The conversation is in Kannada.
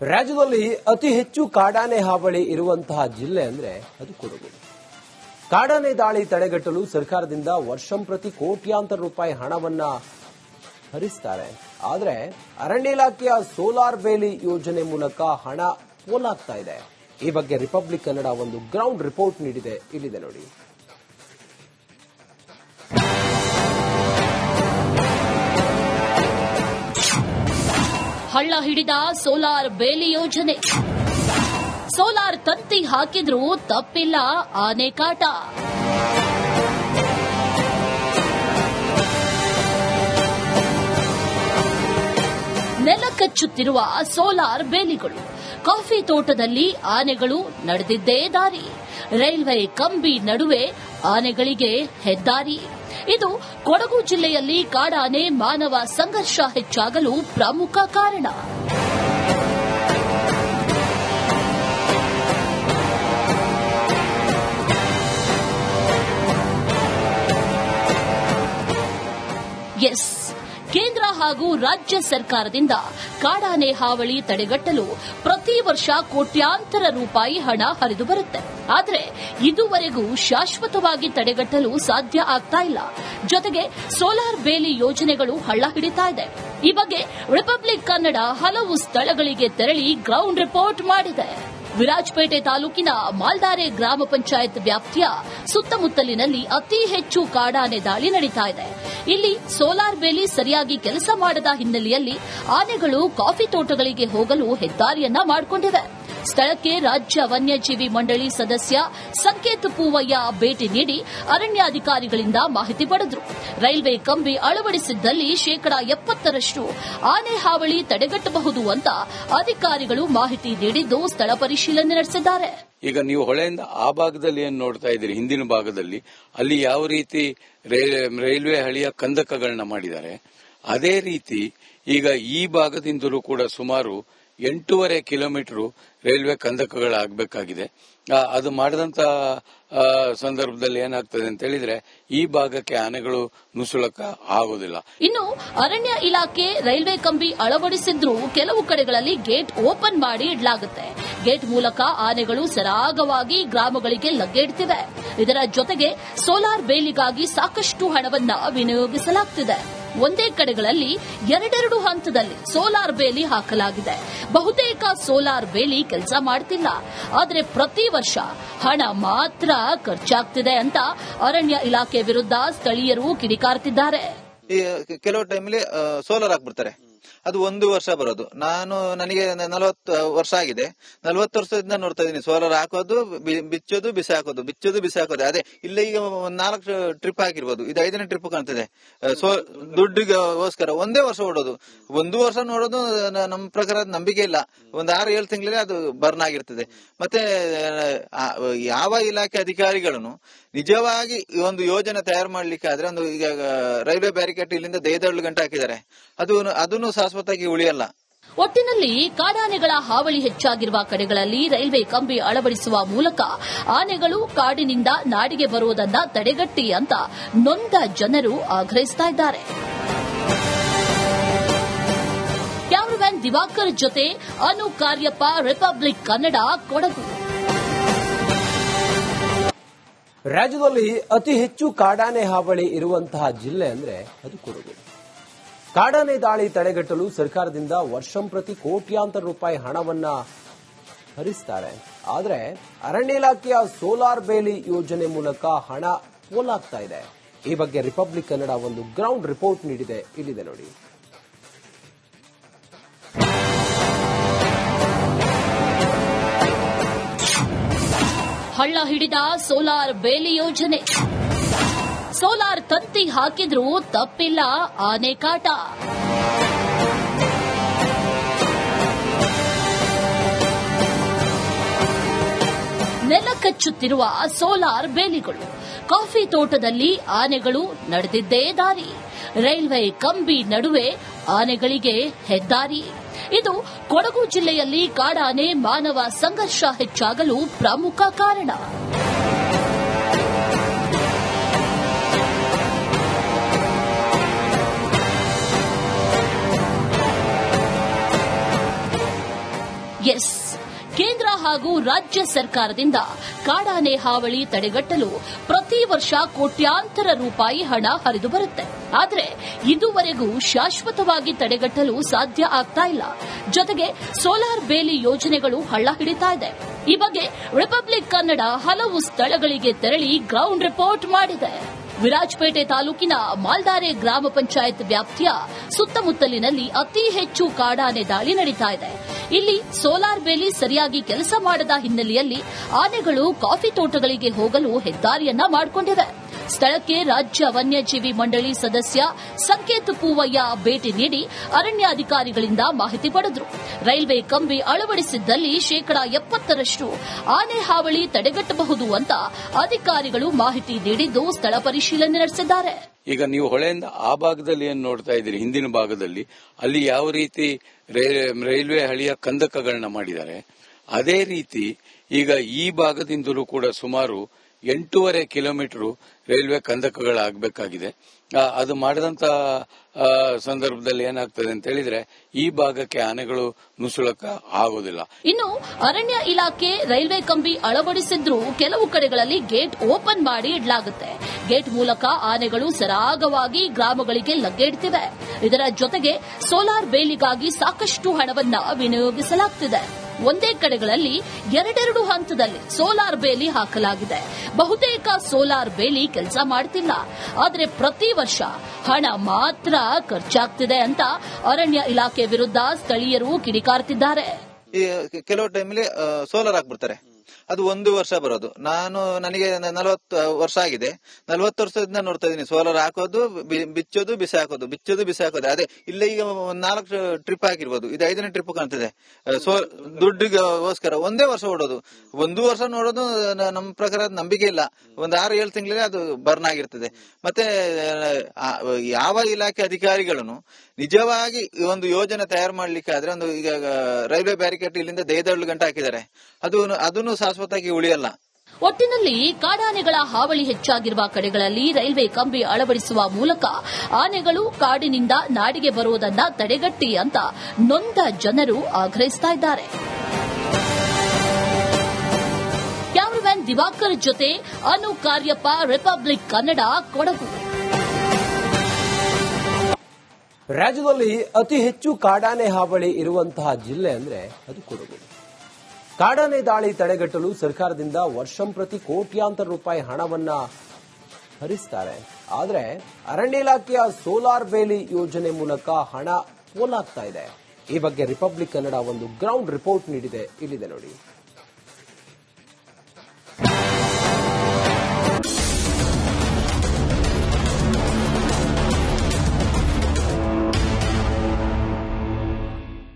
ರಾಜ್ಯದಲ್ಲಿ ಅತಿ ಹೆಚ್ಚು ಕಾಡಾನೆ ಹಾವಳಿ ಇರುವಂತಹ ಜಿಲ್ಲೆ ಅಂದ್ರೆ ಅದು ಕೊಡಗು. ಕಾಡಾನೆ ದಾಳಿ ತಡೆಗಟ್ಟಲು ಸರ್ಕಾರದಿಂದ ವರ್ಷಂಪ್ರತಿ ಕೋಟ್ಯಾಂತರ ರೂಪಾಯಿ ಹಣವನ್ನ ಹರಿಸ್ತಾರೆ. ಆದರೆ ಅರಣ್ಯ ಇಲಾಖೆಯ ಸೋಲಾರ್ ಬೇಲಿ ಯೋಜನೆ ಮೂಲಕ ಹಣ ಪೋಲಾಗ್ತಾ ಇದೆ. ಈ ಬಗ್ಗೆ ರಿಪಬ್ಲಿಕ್ ಕನ್ನಡ ಒಂದು ಗ್ರೌಂಡ್ ರಿಪೋರ್ಟ್ ನೀಡಿದೆ, ಇಲ್ಲಿದೆ ನೋಡಿ. ಹಳ್ಳ ಹಿಡಿದ ಸೋಲಾರ್ ಬೇಲಿ ಯೋಜನೆ. ಸೋಲಾರ್ ತಂತಿ ಹಾಕಿದ್ರೂ ತಪ್ಪಿಲ್ಲ ಆನೆ ಕಾಟ. ನೆಲ ಕಚ್ಚುತ್ತಿರುವ ಸೋಲಾರ್ ಬೇಲಿಗಳು. ಕಾಫಿ ತೋಟದಲ್ಲಿ ಆನೆಗಳು ನಡೆದಿದ್ದೇ ದಾರಿ. ರೈಲ್ವೆ ಕಂಬಿ ನಡುವೆ ಆನೆಗಳಿಗೆ ಹೆದ್ದಾರಿ. ಇದು ಕೊಡಗು ಜಿಲ್ಲೆಯಲ್ಲಿ ಕಾಡಾನೆ ಮಾನವ ಸಂಘರ್ಷ ಹೆಚ್ಚಾಗಲು ಪ್ರಮುಖ ಕಾರಣ. ಎಸ್, ಕೇಂದ್ರ ಹಾಗೂ ರಾಜ್ಯ ಸರ್ಕಾರದಿಂದ ಕಾಡಾನೆ ಹಾವಳಿ ತಡೆಗಟ್ಟಲು ಪ್ರತಿ ವರ್ಷ ಕೋಟ್ಯಾಂತರ ರೂಪಾಯಿ ಹಣ ಹರಿದು ಬರುತ್ತೆ. ಆದರೆ ಇದುವರೆಗೂ ಶಾಶ್ವತವಾಗಿ ತಡೆಗಟ್ಟಲು ಸಾಧ್ಯ ಆಗ್ತಾ ಇಲ್ಲ. ಜೊತೆಗೆ ಸೋಲಾರ್ ಬೇಲಿ ಯೋಜನೆಗಳು ಹಳ್ಳ ಹಿಡಿತಾ ಇದೆ. ಈ ಬಗ್ಗೆ ರಿಪಬ್ಲಿಕ್ ಕನ್ನಡ ಹಲವು ಸ್ಥಳಗಳಿಗೆ ತೆರಳಿ ಗ್ರೌಂಡ್ ರಿಪೋರ್ಟ್ ಮಾಡಿದೆ. ವಿರಾಜಪೇಟೆ ತಾಲೂಕಿನ ಮಾಲ್ದಾರೆ ಗ್ರಾಮ ಪಂಚಾಯತ್ ವ್ಯಾಪ್ತಿಯ ಸುತ್ತಮುತ್ತಲಿನಲ್ಲಿ ಅತಿ ಹೆಚ್ಚು ಕಾಡಾನೆ ದಾಳಿ ನಡೀತಾ ಇದೆ. ಇಲ್ಲಿ ಸೋಲಾರ್ ಬೇಲಿ ಸರಿಯಾಗಿ ಕೆಲಸ ಮಾಡದ ಹಿನ್ನೆಲೆಯಲ್ಲಿ ಆನೆಗಳು ಕಾಫಿ ತೋಟಗಳಿಗೆ ಹೋಗಲು ಹೆದ್ದಾರಿಯನ್ನ ಮಾಡಿಕೊಂಡಿವೆ. ಸ್ಥಳಕ್ಕೆ ರಾಜ್ಯ ವನ್ಯಜೀವಿ ಮಂಡಳಿ ಸದಸ್ಯ ಸಂಕೇತ್ ಪೂವಯ್ಯ ಭೇಟಿ ನೀಡಿ ಅರಣ್ಯಾಧಿಕಾರಿಗಳಿಂದ ಮಾಹಿತಿ ಪಡೆದರು. ರೈಲ್ವೆ ಕಂಬಿ ಅಳವಡಿಸಿದ್ದಲ್ಲಿ 70% ಆನೆ ಹಾವಳಿ ತಡೆಗಟ್ಟಬಹುದು ಅಂತ ಅಧಿಕಾರಿಗಳು ಮಾಹಿತಿ ನೀಡಿದ್ದು ಸ್ಥಳ ಪರಿಶೀಲನೆ ನಡೆಸಿದ್ದಾರೆ. ಈಗ ನೀವು ಹೊಳೆಯಿಂದ ಆ ಭಾಗದಲ್ಲಿ ಏನು ನೋಡ್ತಾ ಇದ್ದೀರಿ, ಹಿಂದಿನ ಭಾಗದಲ್ಲಿ ಅಲ್ಲಿ ಯಾವ ರೀತಿ ರೈಲ್ವೆ ಹಳಿಯ ಕಂದಕಗಳನ್ನ ಮಾಡಿದ್ದಾರೆ, ಅದೇ ರೀತಿ ಈಗ ಈ ಭಾಗದಿಂದಲೂ ಕೂಡ ಸುಮಾರು 8.5 ಕಿಲೋಮೀಟರ್ ರೈಲ್ವೆ ಕಂದಕಗಳಾಗಬೇಕಾಗಿದೆ. ಅದು ಮಾಡಿದಂತ ಸಂದರ್ಭದಲ್ಲಿ ಏನಾಗ್ತದೆ ಅಂತ ಹೇಳಿದ್ರೆ ಈ ಭಾಗಕ್ಕೆ ಆನೆಗಳು ನುಸುಳಕ ಆಗೋದಿಲ್ಲ. ಇನ್ನು ಅರಣ್ಯ ಇಲಾಖೆ ರೈಲ್ವೆ ಕಂಬಿ ಅಳವಡಿಸಿದ್ರೂ ಕೆಲವು ಕಡೆಗಳಲ್ಲಿ ಗೇಟ್ ಓಪನ್ ಮಾಡಿ ಇಡಲಾಗುತ್ತೆ. ಗೇಟ್ ಮೂಲಕ ಆನೆಗಳು ಸರಾಗವಾಗಿ ಗ್ರಾಮಗಳಿಗೆ ಲಗ್ಗೆಡ್ತಿವೆ. ಇದರ ಜೊತೆಗೆ ಸೋಲಾರ್ ಬೇಲಿಗಾಗಿ ಸಾಕಷ್ಟು ಹಣವನ್ನ ವಿನಿಯೋಗಿಸಲಾಗುತ್ತಿದೆ. ಒಂದೇ ಕಡೆಗಳಲ್ಲಿ 2 ಹಂತದಲ್ಲಿ ಸೋಲಾರ್ ಬೇಲಿ ಹಾಕಲಾಗಿದೆ. ಬಹುತೇಕ ಸೋಲಾರ್ ಬೇಲಿ ಕೆಲಸ ಮಾಡ್ತಿಲ್ಲ. ಆದರೆ ಪ್ರತಿ ವರ್ಷ ಹಣ ಮಾತ್ರ ಖರ್ಚಾಗ್ತಿದೆ ಅಂತ ಅರಣ್ಯ ಇಲಾಖೆ ವಿರುದ್ಧ ಸ್ಥಳೀಯರು ಕಿಡಿಕಾರ್ತಿದ್ದಾರೆ. ಕೆಲವು ಟೈಮಲ್ಲಿ ಸೋಲಾರ್ ಹಾಕ್ಬಿಡ್ತಾರೆ, ಅದು 1 ವರ್ಷ ಬರೋದು. ನನಗೆ 40 ವರ್ಷ ಆಗಿದೆ. 40 ವರ್ಷದಿಂದ ನೋಡ್ತಾ ಇದ್ದೀನಿ ಸೋಲಾರ್ ಹಾಕೋದು, ಬಿಚ್ಚೋದು, ಬಿಸಿ ಹಾಕೋದು, ಬಿಚ್ಚೋದು, ಬಿಸಿ ಹಾಕೋದು. ಅದೇ ಇಲ್ಲ, ಈಗ 4 ಟ್ರಿಪ್ ಹಾಕಿರ್ಬೋದು, ಇದು 5ನೇ ಟ್ರಿಪ್ ಕಾಣ್ತಿದೆ. ದುಡ್ಡಿಗೋಸ್ಕರ ಒಂದೇ ವರ್ಷ ಓಡೋದು, 1 ವರ್ಷ ನೋಡೋದು ನಮ್ಮ ಪ್ರಕಾರ ನಂಬಿಕೆ ಇಲ್ಲ. 6-7 ತಿಂಗಳಲ್ಲಿ ಅದು ಬರ್ನ್ ಆಗಿರ್ತದೆ. ಮತ್ತೆ ಯಾವ ಇಲಾಖೆ ಅಧಿಕಾರಿಗಳನ್ನು ನಿಜವಾಗಿ ಒಂದು ಯೋಜನೆ ತಯಾರು ಮಾಡ್ಲಿಕ್ಕೆ ಆದ್ರೆ, ಒಂದು ಈಗ ರೈಲ್ವೆ ಬ್ಯಾರಿಕೇಡ್ ಇಲ್ಲಿಂದ 5 ಗಂಟೆ ಹಾಕಿದ್ದಾರೆ, ಅದನ್ನು ಶಾಶ್ವತವಾಗಿ ಉಳಿಯಲ್ಲ. ಒಟ್ಟಿನಲ್ಲಿ ಕಾಡಾನೆಗಳ ಹಾವಳಿ ಹೆಚ್ಚಾಗಿರುವ ಕಡೆಗಳಲ್ಲಿ ರೈಲ್ವೆ ಕಂಬಿ ಅಳವಡಿಸುವ ಮೂಲಕ ಆನೆಗಳು ಕಾಡಿನಿಂದ ನಾಡಿಗೆ ಬರುವುದನ್ನು ತಡೆಗಟ್ಟಿ ಅಂತ ನೊಂದ ಜನರು ಆಗ್ರಹಿಸುತ್ತಿದ್ದಾರೆ. ಕ್ಯಾಮರಾಮನ್ ದಿವಾಕರ್ ಜೊತೆ ಅನು ಕಾರ್ಯಪ್ಪ, ರಿಪಬ್ಲಿಕ್ ಕನ್ನಡ, ಕೊಡಗು. ರಾಜ್ಯದಲ್ಲಿ ಅತಿ ಹೆಚ್ಚು ಕಾಡಾನೆ ಹಾವಳಿ ಇರುವಂತಹ ಜಿಲ್ಲೆ ಅಂದ್ರೆ ಅದು ಕೊಡಗು. ಕಾಡಾನೆ ದಾಳಿ ತಡೆಗಟ್ಟಲು ಸರ್ಕಾರದಿಂದ ವರ್ಷಂಪ್ರತಿ ಕೋಟ್ಯಾಂತರ ರೂಪಾಯಿ ಹಣವನ್ನ ಹರಿಸ್ತಾರೆ. ಆದರೆ ಅರಣ್ಯ ಇಲಾಖೆಯ ಸೋಲಾರ್ ಬೇಲಿ ಯೋಜನೆ ಮೂಲಕ ಹಣ ಪೋಲಾಗ್ತಾ ಇದೆ. ಈ ಬಗ್ಗೆ ರಿಪಬ್ಲಿಕ್ ಕನ್ನಡ ಒಂದು ಗ್ರೌಂಡ್ ರಿಪೋರ್ಟ್ ನೀಡಿದೆ, ಇಲ್ಲಿದೆ ನೋಡಿ. ಹಳ್ಳ ಹಿಡಿದ ಸೋಲಾರ್ ಬೇಲಿ ಯೋಜನೆ. ಸೋಲಾರ್ ತಂತಿ ಹಾಕಿದ್ರೂ ತಪ್ಪಿಲ್ಲ ಆನೆ ಕಾಟ. ನೆಲ ಕಚ್ಚುತ್ತಿರುವ ಸೋಲಾರ್ ಬೇಲಿಗಳು. ಕಾಫಿ ತೋಟದಲ್ಲಿ ಆನೆಗಳು ನಡೆದಿದ್ದೇ ದಾರಿ. ರೈಲ್ವೆ ಕಂಬಿ ನಡುವೆ ಆನೆಗಳಿಗೆ ಹೆದ್ದಾರಿ. ಇದು ಕೊಡಗು ಜಿಲ್ಲೆಯಲ್ಲಿ ಕಾಡಾನೆ ಮಾನವ ಸಂಘರ್ಷ ಹೆಚ್ಚಾಗಲು ಪ್ರಮುಖ ಕಾರಣ. ಎಸ್, ಕೇಂದ್ರ ಹಾಗೂ ರಾಜ್ಯ ಸರ್ಕಾರದಿಂದ ಕಾಡಾನೆ ಹಾವಳಿ ತಡೆಗಟ್ಟಲು ಪ್ರತಿ ವರ್ಷ ಕೋಟ್ಯಾಂತರ ರೂಪಾಯಿ ಹಣ ಹರಿದು ಬರುತ್ತೆ. ಆದರೆ ಇದುವರೆಗೂ ಶಾಶ್ವತವಾಗಿ ತಡೆಗಟ್ಟಲು ಸಾಧ್ಯ ಆಗ್ತಾ ಇಲ್ಲ. ಜೊತೆಗೆ ಸೋಲಾರ್ ಬೇಲಿ ಯೋಜನೆಗಳು ಹಳ್ಳ ಹಿಡಿತಾ ಇದೆ. ಈ ಬಗ್ಗೆ ರಿಪಬ್ಲಿಕ್ ಕನ್ನಡ ಹಲವು ಸ್ಥಳಗಳಿಗೆ ತೆರಳಿ ಗ್ರೌಂಡ್ ರಿಪೋರ್ಟ್ ಮಾಡಿದೆ. ವಿರಾಜಪೇಟೆ ತಾಲೂಕಿನ ಮಾಲ್ದಾರೆ ಗ್ರಾಮ ಪಂಚಾಯತ್ ವ್ಯಾಪ್ತಿಯ ಸುತ್ತಮುತ್ತಲಿನಲ್ಲಿ ಅತಿ ಹೆಚ್ಚು ಕಾಡಾನೆ ದಾಳಿ ನಡೀತಾ ಇದೆ. ಇಲ್ಲಿ ಸೋಲಾರ್ ಬೇಲಿ ಸರಿಯಾಗಿ ಕೆಲಸ ಮಾಡದ ಹಿನ್ನೆಲೆಯಲ್ಲಿ ಆನೆಗಳು ಕಾಫಿ ತೋಟಗಳಿಗೆ ಹೋಗಲು ಹೆದ್ದಾರಿಯನ್ನ ಮಾಡಿಕೊಂಡಿವೆ. ಸ್ಥಳಕ್ಕೆ ರಾಜ್ಯ ವನ್ಯಜೀವಿ ಮಂಡಳಿ ಸದಸ್ಯ ಸಂಕೇತ್ ಪೂವಯ್ಯ ಭೇಟಿ ನೀಡಿ ಅರಣ್ಯಾಧಿಕಾರಿಗಳಿಂದ ಮಾಹಿತಿ ಪಡೆದರು. ರೈಲ್ವೆ ಕಂಬಿ ಅಳವಡಿಸಿದ್ದಲ್ಲಿ 70% ಆನೆ ಹಾವಳಿ ತಡೆಗಟ್ಟಬಹುದು ಅಂತ ಅಧಿಕಾರಿಗಳು ಮಾಹಿತಿ ನೀಡಿದ್ದು ಸ್ಥಳ ಪರಿಶೀಲನೆ ನಡೆಸಿದ್ದಾರೆ. ಈಗ ನೀವು ಹೊಳೆಯಿಂದ ಆ ಭಾಗದಲ್ಲಿ ಏನು ನೋಡ್ತಾ ಇದ್ದೀರಿ, ಹಿಂದಿನ ಭಾಗದಲ್ಲಿ ಅಲ್ಲಿ ಯಾವ ರೀತಿ ರೈಲ್ವೆ ಹಳಿಯ ಕಂದಕಗಳನ್ನ ಮಾಡಿದ್ದಾರೆ, ಅದೇ ರೀತಿ ಈಗ ಈ ಭಾಗದಿಂದಲೂ ಕೂಡ ಸುಮಾರು 8.5 ಕಿಲೋಮೀಟರ್ ರೈಲ್ವೆ ಕಂದಕಗಳಾಗಬೇಕಾಗಿದೆ. ಅದು ಮಾಡಿದಂತ ಸಂದರ್ಭದಲ್ಲಿ ಏನಾಗ್ತದೆ ಅಂತ ಹೇಳಿದ್ರೆ ಈ ಭಾಗಕ್ಕೆ ಆನೆಗಳು ನುಸುಳಕ ಆಗೋದಿಲ್ಲ. ಇನ್ನು ಅರಣ್ಯ ಇಲಾಖೆ ರೈಲ್ವೆ ಕಂಬಿ ಅಳವಡಿಸಿದ್ರೂ ಕೆಲವು ಕಡೆಗಳಲ್ಲಿ ಗೇಟ್ ಓಪನ್ ಮಾಡಿ ಇಡಲಾಗುತ್ತೆ. ಗೇಟ್ ಮೂಲಕ ಆನೆಗಳು ಸರಾಗವಾಗಿ ಗ್ರಾಮಗಳಿಗೆ ಲಗ್ಗೆಡ್ತಿವೆ. ಇದರ ಜೊತೆಗೆ ಸೋಲಾರ್ ಬೇಲಿಗಾಗಿ ಸಾಕಷ್ಟು ಹಣವನ್ನ ವಿನಿಯೋಗಿಸಲಾಗುತ್ತಿದೆ. ಒಂದೇ ಕಡೆಗಳಲ್ಲಿ 2 ಹಂತದಲ್ಲಿ ಸೋಲಾರ್ ಬೇಲಿ ಹಾಕಲಾಗಿದೆ. ಬಹುತೇಕ ಸೋಲಾರ್ ಬೇಲಿ ಕೆಲಸ ಮಾಡ್ತಿಲ್ಲ. ಆದರೆ ಪ್ರತಿ ವರ್ಷ ಹಣ ಮಾತ್ರ ಖರ್ಚಾಗ್ತಿದೆ ಅಂತ ಅರಣ್ಯ ಇಲಾಖೆ ವಿರುದ್ಧ ಸ್ಥಳೀಯರು ಕಿಡಿಕಾರ್ತಿದ್ದಾರೆ. ಕೆಲವು ಟೈಮಲ್ಲಿ ಸೋಲಾರ್ ಹಾಕ್ಬಿಡ್ತಾರೆ. ಅದು 1 ವರ್ಷ ಬರೋದು. ನನಗೆ 40 ವರ್ಷ ಆಗಿದೆ. 40 ವರ್ಷದಿಂದ ನೋಡ್ತಾ ಇದೀನಿ. ಸೋಲಾರ್ ಹಾಕೋದು, ಬಿಚ್ಚೋದು, ಬಿಸಿ ಹಾಕೋದು, ಬಿಚ್ಚೋದು, ಬಿಸಿ ಹಾಕೋದು. ಅದೇ ಇಲ್ಲ, ಈಗ 4 ಟ್ರಿಪ್ ಹಾಕಿರ್ಬೋದು. ಇದು 5ನೇ ಟ್ರಿಪ್ ಕಾಣ್ತಿದೆ. ದುಡ್ಡಿಗೋಸ್ಕರ ಒಂದೇ ವರ್ಷ ಓಡೋದು. 1 ವರ್ಷ ನೋಡೋದು ನಮ್ಮ ಪ್ರಕಾರ ನಂಬಿಕೆ ಇಲ್ಲ. 6-7 ತಿಂಗಳಲ್ಲಿ ಅದು ಬರ್ನ್ ಆಗಿರ್ತದೆ. ಮತ್ತೆ ಯಾವ ಇಲಾಖೆ ಅಧಿಕಾರಿಗಳನ್ನು ನಿಜವಾಗಿ ಒಂದು ಯೋಜನೆ ತಯಾರು ಮಾಡ್ಲಿಕ್ಕೆ ಆದ್ರೆ ಈಗ ರೈಲ್ವೆ ಬ್ಯಾರಿಕೇಡ್ ಇಲ್ಲಿಂದ 5 ಗಂಟೆ ಹಾಕಿದ್ದಾರೆ. ಅದನ್ನು ಶಾಶ್ವತವಾಗಿ ಉಳಿಯಲ್ಲ. ಒಟ್ಟಿನಲ್ಲಿ ಕಾಡಾನೆಗಳ ಹಾವಳಿ ಹೆಚ್ಚಾಗಿರುವ ಕಡೆಗಳಲ್ಲಿ ರೈಲ್ವೆ ಕಂಬಿ ಅಳವಡಿಸುವ ಮೂಲಕ ಆನೆಗಳು ಕಾಡಿನಿಂದ ನಾಡಿಗೆ ಬರುವುದನ್ನ ತಡೆಗಟ್ಟಿ ಅಂತ ನೊಂದ ಜನರು ಆಗ್ರಹಿಸುತ್ತಿದ್ದಾರೆ. ಕ್ಯಾಮರಾಮನ್ ದಿವಾಕರ್ ಜೊತೆ ಅನು ಕಾರ್ಯಪ್ಪ, ರಿಪಬ್ಲಿಕ್ ಕನ್ನಡ, ಕೊಡಗು. ರಾಜ್ಯದಲ್ಲಿ ಅತಿ ಹೆಚ್ಚು ಕಾಡಾನೆ ಹಾವಳಿ ಇರುವಂತಹ ಜಿಲ್ಲೆ ಅಂದ್ರೆ ಅದು ಕೊಡಗು. ಕಾಡಾನೆ ದಾಳಿ ತಡೆಗಟ್ಟಲು ಸರ್ಕಾರದಿಂದ ವರ್ಷಂಪ್ರತಿ ಕೋಟ್ಯಾಂತರ ರೂಪಾಯಿ ಹಣವನ್ನ ಹರಿಸ್ತಾರೆ. ಆದರೆ ಅರಣ್ಯ ಇಲಾಖೆಯ ಸೋಲಾರ್ ಬೇಲಿ ಯೋಜನೆ ಮೂಲಕ ಹಣ ಪೋಲಾಗ್ತಾ ಇದೆ. ಈ ಬಗ್ಗೆ ರಿಪಬ್ಲಿಕ್ ಕನ್ನಡ ಒಂದು ಗ್ರೌಂಡ್ ರಿಪೋರ್ಟ್ ನೀಡಿದೆ. ಇಲ್ಲಿದೆ ನೋಡಿ.